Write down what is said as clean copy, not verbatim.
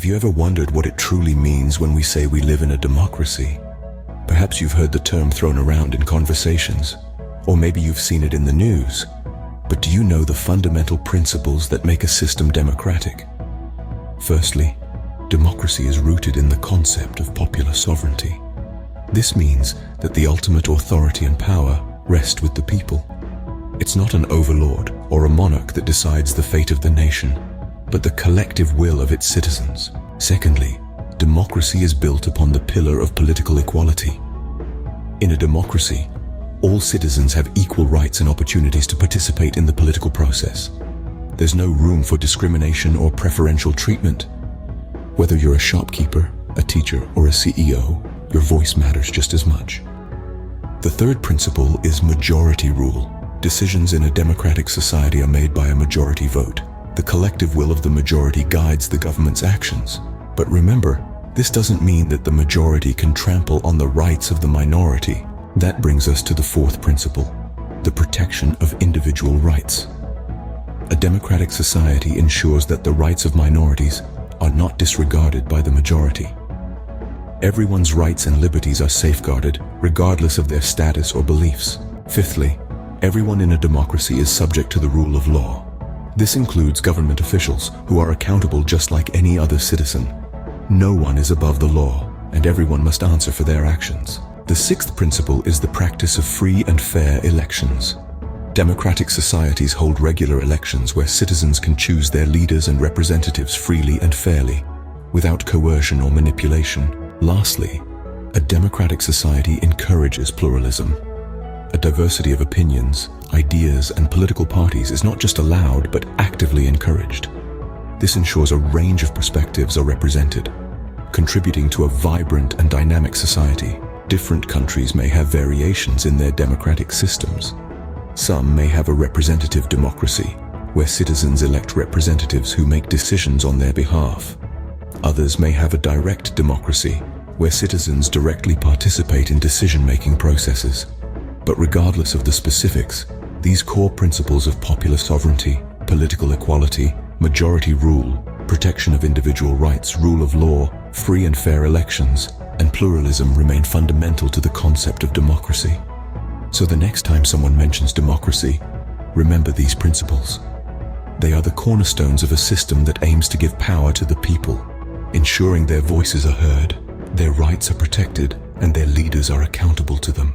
Have you ever wondered what it truly means when we say we live in a democracy? Perhaps you've heard the term thrown around in conversations, or maybe you've seen it in the news. But do you know the fundamental principles that make a system democratic? Firstly, democracy is rooted in the concept of popular sovereignty. This means that the ultimate authority and power rest with the people. It's not an overlord or a monarch that decides the fate of the nation, but the collective will of its citizens. Secondly, democracy is built upon the pillar of political equality. In a democracy, all citizens have equal rights and opportunities to participate in the political process. There's no room for discrimination or preferential treatment. Whether you're a shopkeeper, a teacher, or a CEO, your voice matters just as much. The third principle is majority rule. Decisions in a democratic society are made by a majority vote. The collective will of the majority guides the government's actions. But remember, this doesn't mean that the majority can trample on the rights of the minority. That brings us to the fourth principle, the protection of individual rights. A democratic society ensures that the rights of minorities are not disregarded by the majority. Everyone's rights and liberties are safeguarded, regardless of their status or beliefs. Fifthly, everyone in a democracy is subject to the rule of law. This includes government officials who are accountable just like any other citizen. No one is above the law, and everyone must answer for their actions. The sixth principle is the practice of free and fair elections. Democratic societies hold regular elections where citizens can choose their leaders and representatives freely and fairly, without coercion or manipulation. Lastly, a democratic society encourages pluralism. A diversity of opinions, ideas, and political parties is not just allowed, but actively encouraged. This ensures a range of perspectives are represented, contributing to a vibrant and dynamic society. Different countries may have variations in their democratic systems. Some may have a representative democracy, where citizens elect representatives who make decisions on their behalf. Others may have a direct democracy, where citizens directly participate in decision-making processes. But regardless of the specifics, these core principles of popular sovereignty, political equality, majority rule, protection of individual rights, rule of law, free and fair elections, and pluralism remain fundamental to the concept of democracy. So the next time someone mentions democracy, remember these principles. They are the cornerstones of a system that aims to give power to the people, ensuring their voices are heard, their rights are protected, and their leaders are accountable to them.